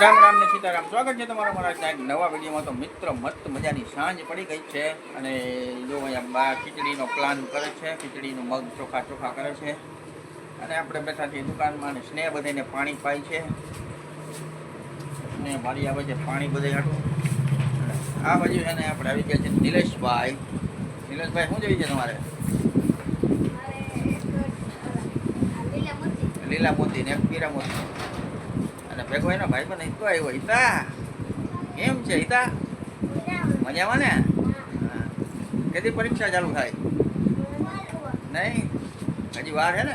રામ રામ ને સીતારામ. સ્વાગત છે તમારા મારા એક નવા વિડીયોમાં. તો મિત્ર મસ્ત મજાની સાંજ પડી ગઈ છે અને જો અહીંયા બા ખીચડીનો પ્લાન કરે છે, ખીચડીનું મગ ચોખા કરે છે અને આપણે બેઠા છીએ દુકાનમાં અને સ્નેહ બધાને પાણી પાય છે. સ્નેહ મારી આવે છે પાણી બધે હાટું. આ બાજુ છે ને આપણે આવી ગયા છે નિલેશભાઈ. નિલેશભાઈ શું જોઈએ છે તમારે? લીલા મોતી ને પીરા મોતી અને ભેગો એનો ભાઈ પણ હિતો આવ્યો. હિતા કેમ છે? હિતા મજામાં ને? કેદી પરીક્ષા ચાલુ થાય? નહીં હજી વાર છે ને?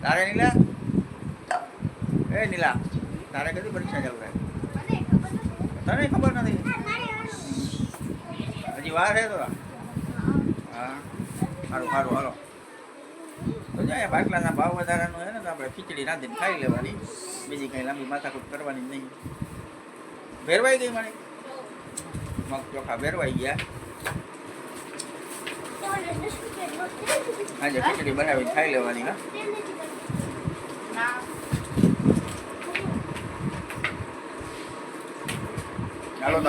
તારે નીલા નીલા તારે કદી પરીક્ષા ચાલુ થાય? તને ખબર નથી? હજી વાર છે તો? હા સારું હાલો. તો જાય બાટલાના ભાવ વધારાનો છે ને, તો આપણે ખીચડી રાંધીને ખાઈ લેવાની, બીજી કંઈ લાંબી માથાકૂટ કરવાની નહીં. ભેરવાઈ ગઈ મારી મગ ચોખા ભેરવાઈ ગયા. આજે ખીચડી બનાવીને ખાઈ લેવાની. હાલો તો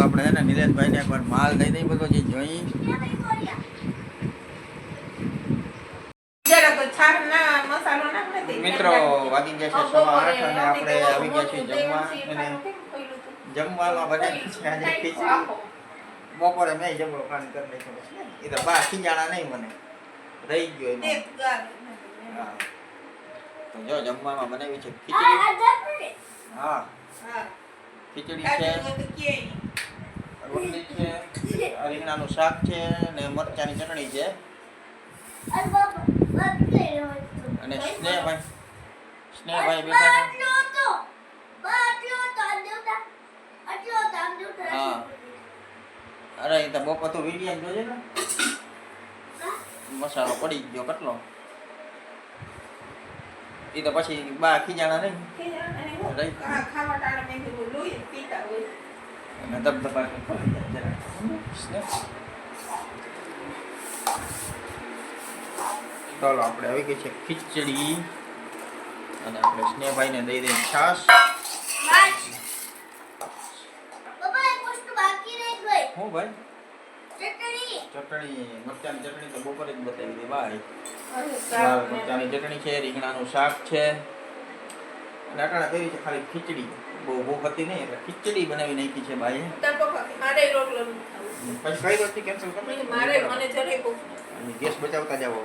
આપણે છે ને નિલેશભાઈને એકવાર માલ દઈ દઈ બધો જે જોઈ. મિત્રો વાગી ગયા છે 8:15 અને આપણે આવી ગયા છીએ જમવા. અને જમવામાં બનાવી છે આજે ખીચડી. બપોરે મેં જમવા પાણી કરી નાખ્યો છે. એ તો બા ખીજાણા નહીં, મને રહી ગયો એમાં. હા તો જો જમવામાં બનાવી છે ખીચડી. હા ખીચડી છે, રોટલી છે, રીંગણાનું શાક છે ને મરચાની ચટણી છે. અને સ્નેહભાઈ બેઠા છે. હા અરે એ તો બપોર તો વિડીયો જોજે ને, મસાલો પડી ગયો કેટલો. એ તો પછી બા ખીજાણા નહીં અને ધબધબા ચાલો આપણે આવી ગઈ છે ખીચડી અને આપણે સ્નેહભાઈને દઈ દઈએ છાશ. હું ભાઈ ચટણી મરચાની ચટણી તો બપોરે જ બતાવી દે ભાઈ. મરચાની ચટણી છે, રીંગણાનું શાક છે અને અટાણા કરી છે ખાલી ખીચડી. બહુ ભૂખ હતી નહીં એટલે ખીચડી બનાવી નાખી છે ભાઈ. પછી કઈ વસ્તુ કેન્સલ કરી ગેસ બચાવતા જાવ.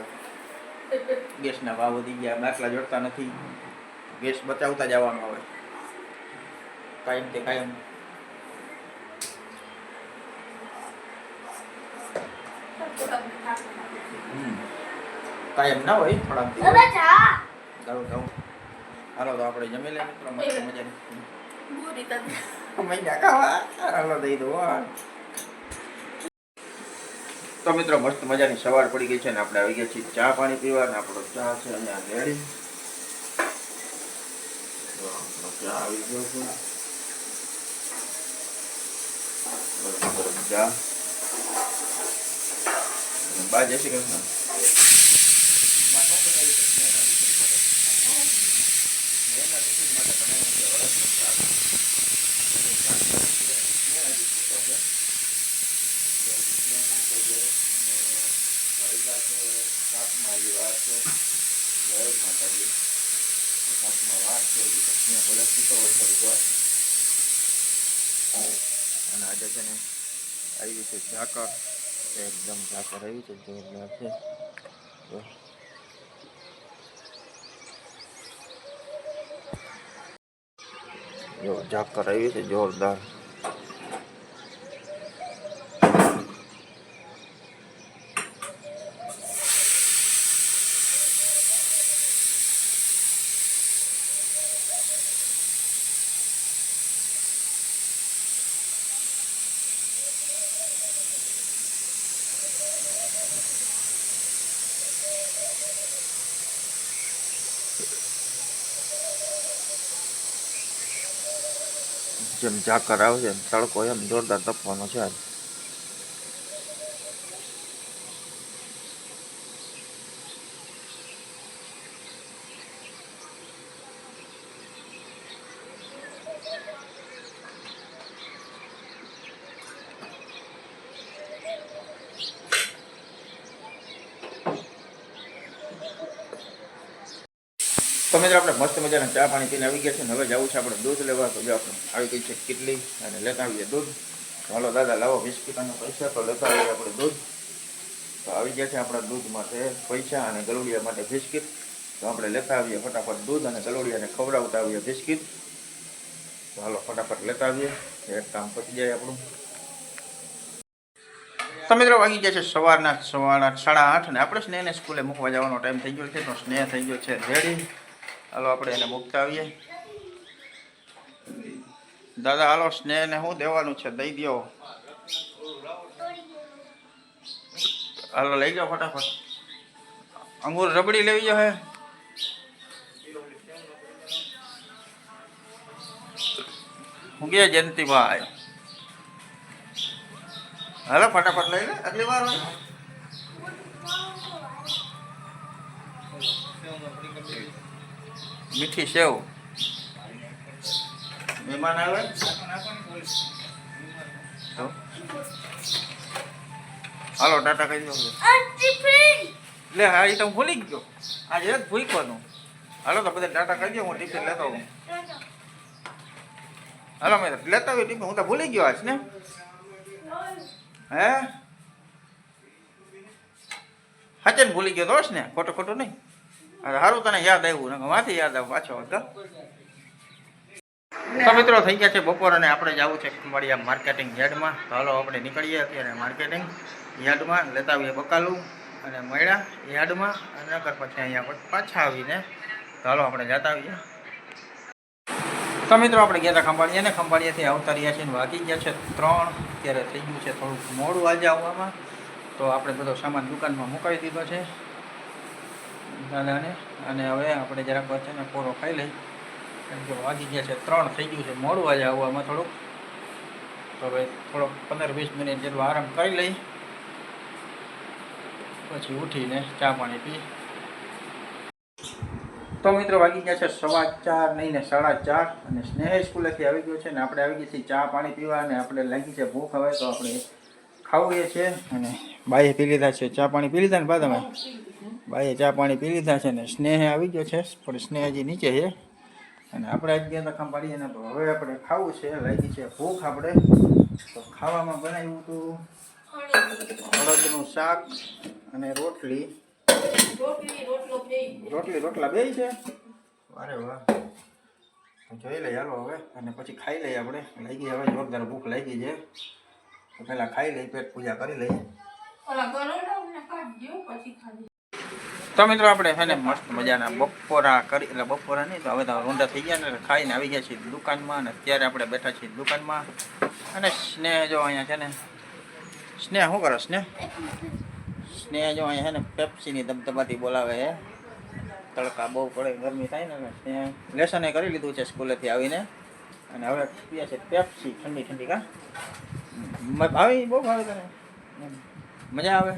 ગેસના ભાવ વધી ગયા, બાટલા જોડતા નથી, ગેસ બચાવતા જવાનું હવે કાયમ તે કાયમ. કાયમ ના હોય, થોડાક દિવસ જાઉં. હાલો તો આપણે જમી લઈએ મિત્રો. મસ્ત મજાની ખાવા હાલો દઈ દો. તો મિત્રો મસ્ત મજાની સવાર પડી ગઈ છે ને આપણે આવી ગયા છીએ ચા પાણી પીવા. ને આપણો ચા છે અહીંયા રેડી. ચા આવી ગયો છે. ચા બા જય શ્રી કૃષ્ણ. અને આજે છે ને આવી છે ઝાકર, એકદમ ઝાકર આવી છે, જોરદાર છે. જો ઝાકર આવી છે જોરદાર. જેમ ઝાકર આવશે તડકો એમ જોરદાર તપવાનો છે આજ. તો મિત્રો આપણે મસ્ત મજાના ચા પાણી પીને આવી ગયા છે ને હવે જવું છે આપણે દૂધ લેવા. તો જો આપણે આવી ગઈ છે કેટલી અને લેતા આવીએ દૂધ. હાલો દાદા લાવો બિસ્કીટ અને પૈસા તો લેતા આવીએ આપણે દૂધ. તો આવી ગયા છે આપણા દૂધ માટે પૈસા અને ગલુડિયા માટે બિસ્કીટ. તો આપણે લેતા આવીએ ફટાફટ દૂધ અને ગલુડિયાને ખવડાવતા આવીએ બિસ્કીટ. તો હાલો ફટાફટ લેતા આવીએ, એક કામ પતી જાય આપણું. તો મિત્રો વાગી ગયા છે સવારના 8:30 અને આપણે સ્નેહને સ્કૂલે મૂકવા જવાનો ટાઈમ થઈ ગયો છે. તો સ્નેહ થઈ ગયો છે રેડી. હાલો આપણે એને મૂકતા આવીએ. દાદા હાલો સ્નેહને શું દેવાનું છે દઈ દો. હાલો લઈ જાઓ ફટાફટ. અંગૂર રબડી લેવી જો હે. હું ગયા જયંતિભાઈ. હાલો ફટાફટ લઈ લે. આટલી વાર હોય મીઠી સેવ મહેમાન આવે તો હાલો ટાટા કહી દો. લે હા એ તો હું ભૂલી ગયો. આજે જ ભૂલવાનું. હાલો તો બધા ટાટા કહી દો. હું ટિફિન લેતો હું. હાલો મેં લેતા આવ્યો ટિફિન. હું તો ભૂલી ગયો આજ ને. હે હાચે ભૂલી ગયો દોસ્ત ને. ખોટું ખોટું નહીં. સારું તને યાદ આવ્યું ને માંથી યાદ આવ પાછો હતો. તો મિત્રો થઈ ગયા છે બપોર અને આપણે જવું છે ખંભાળિયા માર્કેટિંગ યાર્ડમાં. તો હાલો આપણે નીકળીએ અત્યારે માર્કેટિંગ યાર્ડમાં. લેતા આવીએ બકાલું અને મળ્યા યાર્ડમાં અને નગર પછી અહીંયા પાછા આવીને તો હાલો આપણે જતા આવીએ. તો મિત્રો આપણે ગયા હતા ખંભાળિયા ને ખંભાળિયાથી આવતા રહ્યા છીએ. વાગી ગયા છે 3. અત્યારે થઈ ગયું છે થોડુંક મોડું આજે આવવામાં. તો આપણે બધો સામાન દુકાનમાં મુકાવી દીધો છે દાદાને. અને હવે આપણે જરાક વચ્ચે ને પોરો ખાઈ લઈ. કારણ કે વાગી ગયા છે 3 થઈ ગયું છે મોડું આજે આવવામાં થોડુંક. તો હવે થોડોક 15-20 મિનિટ જેટલો આરામ કરી લઈ પછી ઉઠીને ચા પાણી પી. તો મિત્રો વાગી ગયા છે 4:15 નહીં ને 4:30 અને સ્નેહ સ્કૂલેથી આવી ગયો છે ને આપણે આવી ગયા છીએ ચા પાણી પીવા. અને આપણે લાગી છે ભૂખ. હવે તો આપણે ખાવું છે અને બાઈએ પી લીધા છે ચા પાણી પી લીધા ને બા તમે. બાઈએ ચા પાણી પી લીધા છે ને સ્નેહ આવી ગયો છે પણ સ્નેહ હજી નીચે છે. અને આપણે આજ ગયા હતા ખંભાળીએ ને તો હવે આપણે ખાવું છે. લાગી છે ભૂખ આપણે. તો ખાવામાં બનાવ્યું હતું અડદનું શાક અને રોટલી. રોટલા બે છે. અરે વાહ. જોઈ લઈએ હાલો હવે અને પછી ખાઈ લઈએ આપણે. લાગી હવે જોરદાર ભૂખ લાગી છે. તો પહેલાં ખાઈ લઈએ, પેટ પૂજા કરી લઈએ. તો મિત્રો આપણે છે ને મસ્ત મજાના બપોરા કરી એટલે બપોરા નહીં તો હવે તો રોંઢા થઈ ગયા ને ખાઈને આવી ગયા છીએ દુકાનમાં. અને અત્યારે આપણે બેઠા છીએ દુકાનમાં. અને સ્નેહ જો અહીંયા છે ને. સ્નેહ શું કરો સ્નેહ? સ્નેહ જો અહીંયા છે ને પેપ્સીની ધબધબાથી બોલાવે છે. તડકા બહુ પડે ગરમી થાય ને સ્નેહ લેસને કરી લીધું છે સ્કૂલેથી આવીને. અને હવે પીએ છે પેપ્સી ઠંડી ઠંડી. કા ભાવે? બહુ ભાવે તને? મજા આવે?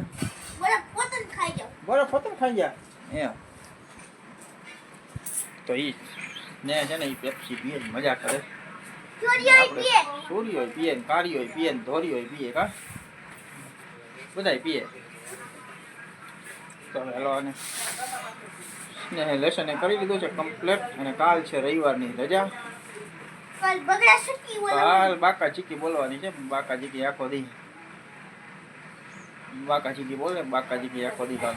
બરફ પોતે ખાઈ ગયા એમ. તો એ ને છે ને એ પેપ્સી પીએ મજા કરે. સોરી હોય પીએ ને કાળી હોય પીએ ને ધોરી હોય પીએ. કા બધાય પીએ. તો હેલો અને સ્નેહ લેસન કરી લીધું છે કમ્પ્લીટ. અને કાલ છે રવિવારની રજા. કાલ બાકા ચીકી બોલવાની છે. બાકા ચીકી આખો દી. બાકા ચીકી બોલે બાકા ચીકી આખો દી કાલ.